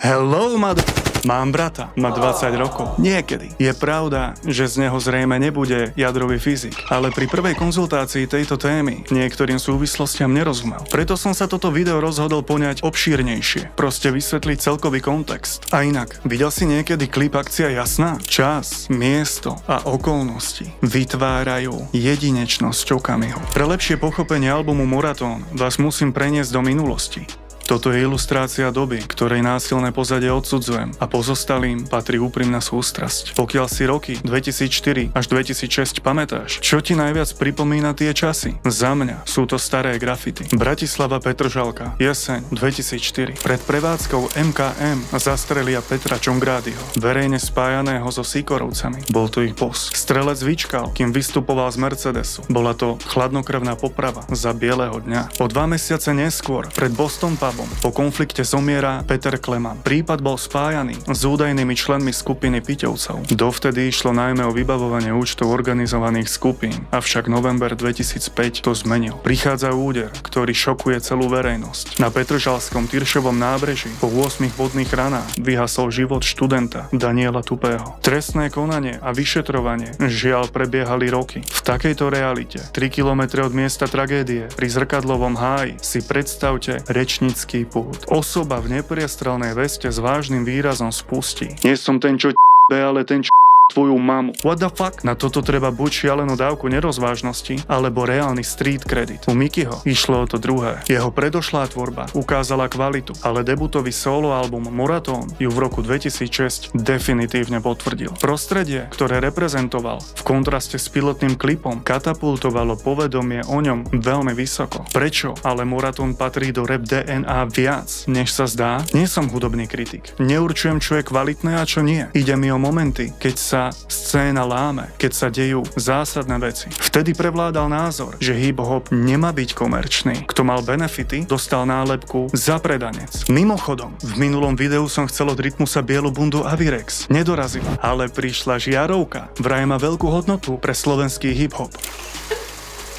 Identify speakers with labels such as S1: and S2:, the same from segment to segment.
S1: Hello, Mám brata, má 20 rokov. Niekedy. Je pravda, že z neho zrejme nebude jadrový fyzik, ale pri prvej konzultácii tejto témy niektorým súvislostiam nerozumel. Preto som sa toto video rozhodol poňať obšírnejšie. Proste vysvetliť celkový kontext. A inak, videl si niekedy klip Akcia Jasná? Čas, miesto a okolnosti vytvárajú jedinečnosť okamihu. Pre lepšie pochopenie albumu Moratón vás musím preniesť do minulosti. Toto je ilustrácia doby, ktorej násilné pozadie odsudzujem a pozostalým patrí úprimná sústrasť. Pokiaľ si roky 2004 až 2006 pamätáš, čo ti najviac pripomína tie časy? Za mňa sú to staré grafity. Bratislava Petržalka, jeseň 2004. Pred prevádzkou MKM zastrelia Petra Čongrádyho, verejne spájaného so Sikorovcami. Bol to ich boss. Strelec vyčkal, kým vystupoval z Mercedesu. Bola to chladnokrvná poprava za bieleho dňa. O 2 mesiace neskôr, pred Boston po konflikte zomiera Peter Kleman. Prípad bol spájaný s údajnými členmi skupiny Piťovcov. Dovtedy išlo najmä o vybavovanie účtov organizovaných skupín, avšak november 2005 to zmenil. Prichádza úder, ktorý šokuje celú verejnosť. Na Petržalskom Tyršovom nábreží po 8 bodných ranách vyhasol život študenta Daniela Tupého. Trestné konanie a vyšetrovanie žiaľ prebiehali roky. V takejto realite, 3 km od miesta tragédie pri Zrkadlovom háji, si predstavte rečnícky pút. Osoba v nepriestrelnej veste s vážnym výrazom spustí: nie som ten, čo ale ten, čo tvoju mamu. What the fuck? Na toto treba buď šialenú dávku nerozvážnosti, alebo reálny street credit. U Mikyho išlo o to druhé. Jeho predošlá tvorba ukázala kvalitu, ale debutový solo album Moratón ju v roku 2006 definitívne potvrdil. Prostredie, ktoré reprezentoval, v kontraste s pilotným klipom katapultovalo povedomie o ňom veľmi vysoko. Prečo ale Moratón patrí do rap DNA viac, než sa zdá? Nie som hudobný kritik. Neurčujem, čo je kvalitné a čo nie. Ide mi o momenty, keď sa scéna láme, keď sa dejú zásadné veci. Vtedy prevládal názor, že hip-hop nemá byť komerčný. Kto mal benefity, dostal nálepku za predanec. Mimochodom, v minulom videu som chcel od Rytmusa bielu bundu Avirex. Nedorazila, ale prišla žiarovka. Vraj má veľkú hodnotu pre slovenský hip-hop.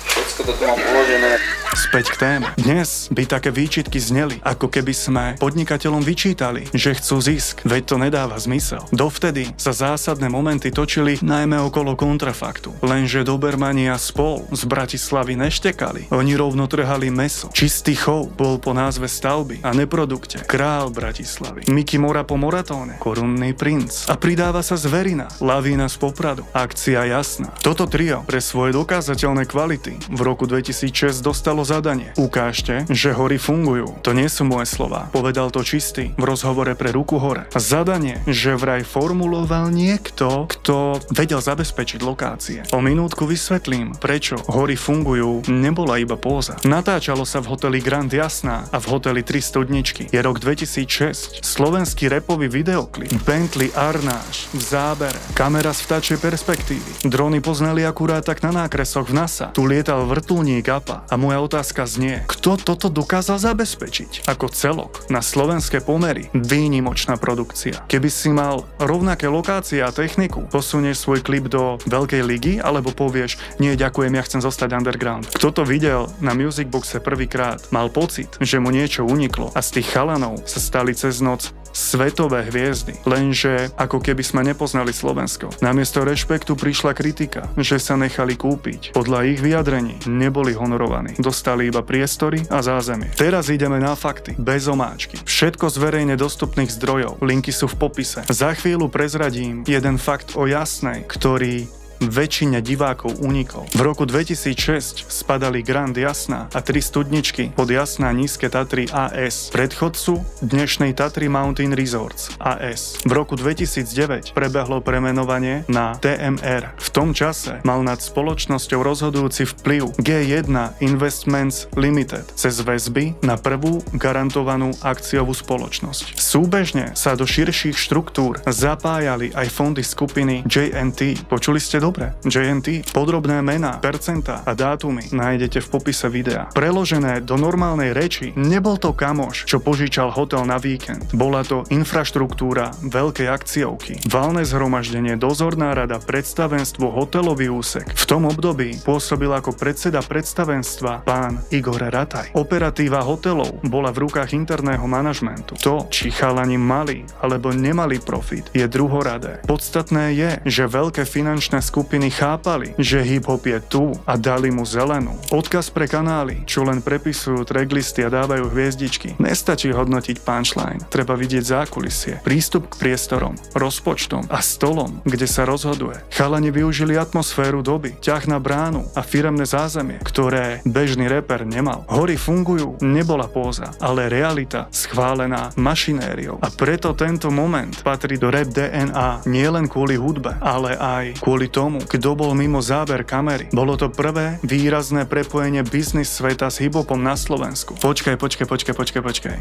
S2: Všetko toto mám uložené.
S1: Späť k téme. Dnes by také výčitky zneli, ako keby sme podnikateľom vyčítali, že chcú zisk, veď to nedáva zmysel. Dovtedy sa zásadné momenty točili najmä okolo kontrafaktu. Lenže dobermani a spol z Bratislavy neštekali. Oni rovno trhali mäso. Čistý chov bol po názve stavby a neprodukte Král Bratislavy. Miky Mora po Moratóne, Korunný princ. A pridáva sa Zverina, Lavína z Popradu, Akcia Jasná. Toto trio pre svoje dokázateľné kvality v roku 2006 dostalo zadanie. Ukážte, že hory fungujú. To nie sú moje slová. Povedal to Čistý v rozhovore pre Ruku hore. Zadanie, že vraj formuloval niekto, kto vedel zabezpečiť lokácie. O minútku vysvetlím, prečo hory fungujú nebola iba póza. Natáčalo sa v hoteli Grand Jasná a v hoteli 3 studničky. Je rok 2006. Slovenský rapový videoklip. Bentley Arnáš v zábere. Kamera z vtáčej perspektívy. Drony poznali akurát tak na nákresoch v NASA. Tu lietal vrtuľník APA. A moja otázka znie, kto toto dokázal zabezpečiť? Ako celok, na slovenské pomery, výnimočná produkcia. Keby si mal rovnaké lokácie a techniku, posunieš svoj klip do veľkej ligy, alebo povieš, nie ďakujem, ja chcem zostať underground. Kto to videl na Musicboxe prvýkrát, mal pocit, že mu niečo uniklo a z tých chalanov sa stali cez noc svetové hviezdy. Lenže ako keby sme nepoznali Slovensko. Namiesto rešpektu prišla kritika, že sa nechali kúpiť. Podľa ich vyjadrení neboli honorovaní. Dostali iba priestory a zázemie. Teraz ideme na fakty, bez omáčky. Všetko z verejne dostupných zdrojov. Linky sú v popise. Za chvíľu prezradím jeden fakt o Jasnej, ktorý väčšine divákov unikol. V roku 2006 spadali Grand Jasná a 3 studničky pod Jasná Nízke Tatry AS, predchodcu dnešnej Tatry Mountain Resorts AS. V roku 2009 prebehlo premenovanie na TMR. V tom čase mal nad spoločnosťou rozhodujúci vplyv G1 Investments Limited cez väzby na prvú garantovanú akciovú spoločnosť. Súbežne sa do širších štruktúr zapájali aj fondy skupiny JNT. Počuli ste dobre? Dobre, JNT. Podrobné mená, percentá a dátumy nájdete v popise videa. Preložené do normálnej reči, nebol to kamoš, čo požičal hotel na víkend. Bola to infraštruktúra veľkej akciovky. Valné zhromaždenie, dozorná rada, predstavenstvo, hotelový úsek. V tom období pôsobil ako predseda predstavenstva pán Igor Rataj. Operatíva hotelov bola v rukách interného manažmentu. To, či chalani mali alebo nemali profit, je druhoradé. Podstatné je, že veľké finančné skupiny chápali, že hip-hop je tu a dali mu zelenú. Odkaz pre kanály, čo len prepisujú tracklisty a dávajú hviezdičky. Nestačí hodnotiť punchline, treba vidieť zákulisie, prístup k priestorom, rozpočtom a stolom, kde sa rozhoduje. Chalani využili atmosféru doby, ťah na bránu a firemné zázemie, ktoré bežný reper nemal. Hory fungujú, nebola póza, ale realita schválená mašinériou. A preto tento moment patrí do rap DNA nielen kvôli hudbe, ale aj kvôli tomu, kto bol mimo záber kamery. Bolo to prvé výrazné prepojenie biznis sveta s hiphopom na Slovensku. Počkaj.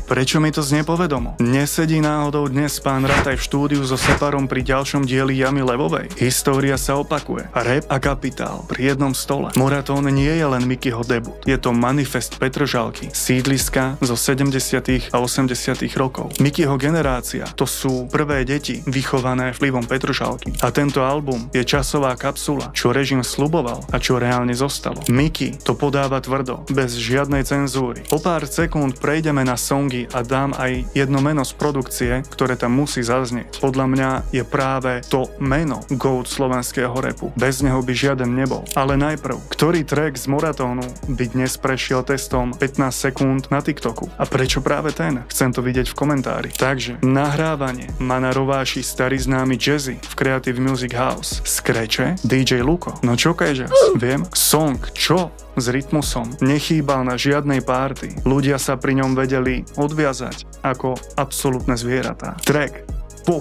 S1: Prečo mi to znie povedomo? Nesedí náhodou dnes pán Rataj v štúdiu so Separom pri ďalšom dieli Jamy Levovej? História sa opakuje. Rap a kapitál pri jednom stole. Moratón nie je len Mikyho debut. Je to manifest Petržalky, sídliska zo 70. a 80. rokov. Mikyho generácia, to sú prvé deti vychované vplyvom Petržalky. A tento album je časová kapsula, čo režim sľuboval a čo reálne zostalo. Miky to podáva tvrdo, bez žiadnej cenzúry. O pár sekúnd prejdeme na songy a dám aj jedno meno z produkcie, ktoré tam musí zaznieť. Podľa mňa je práve to meno GOAT slovenského rapu. Bez neho by žiaden nebol. Ale najprv, ktorý track z Moratónu by dnes prešiel testom 15 sekúnd na TikToku? A prečo práve ten? Chcem to vidieť v komentári. Takže, nahrávanie má na rováši starý známy Jazzy v Creative Music House. Skreče DJ Luko. No čo kajžas? Viem. Song čo? S rytmusom. Nechýbal na žiadnej párty. Ľudia sa pri ňom vedeli odviazať ako absolútne zvieratá. Track Po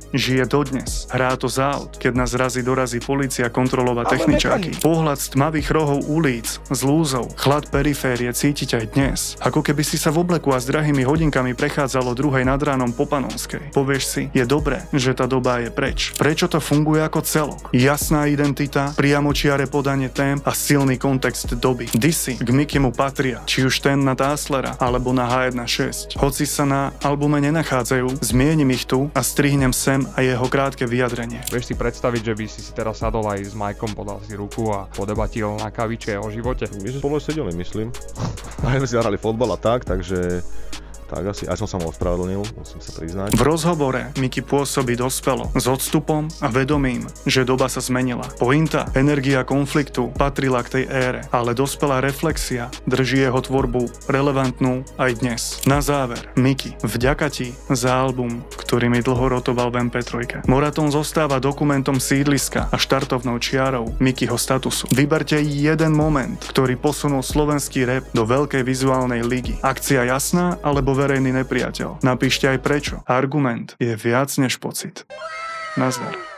S1: žije dodnes. Hrá to z aut, keď nás dorazí polícia kontrolovať techničáky. Pohľad z tmavých rohov ulic, z lúzov, chlad periférie cítiť aj dnes. Ako keby si sa v obleku a s drahými hodinkami prechádzalo druhej nad ránom po Panonskej. Povieš si, je dobré, že tá doba je preč. Prečo to funguje ako celok? Jasná identita, priamočiare podanie tém a silný kontext doby. Disy k Mikymu patria, či už ten na Táslera alebo na H1.6. Hoci sa na albume nenachádzajú, zmienim ich tu a strihnem sem a jeho krátke vyjadrenie.
S3: Vieš si predstaviť, že by si teraz sadol aj s Majkom, podal si ruku a podebatil na kavičke o živote?
S4: My sme spolu sedeli, myslím. A my si zahrali fotbal a tak, takže tak asi, aj som sa mu ospravedlnil, musím sa priznať.
S1: V rozhovore Miky pôsobí dospelo, s odstupom a vedomím, že doba sa zmenila. Pointa, energia konfliktu patrila k tej ére, ale dospelá reflexia drží jeho tvorbu relevantnú aj dnes. Na záver, Miky, vďaka ti za album, ktorý mi dlho rotoval v MP3. Moratón zostáva dokumentom sídliska a štartovnou čiarou Mikyho statusu. Vyberte jeden moment, ktorý posunul slovenský rap do veľkej vizuálnej ligy. Akcia jasná alebo verejný nepriateľ? Napíšte aj prečo. Argument je viac než pocit. Nazdar.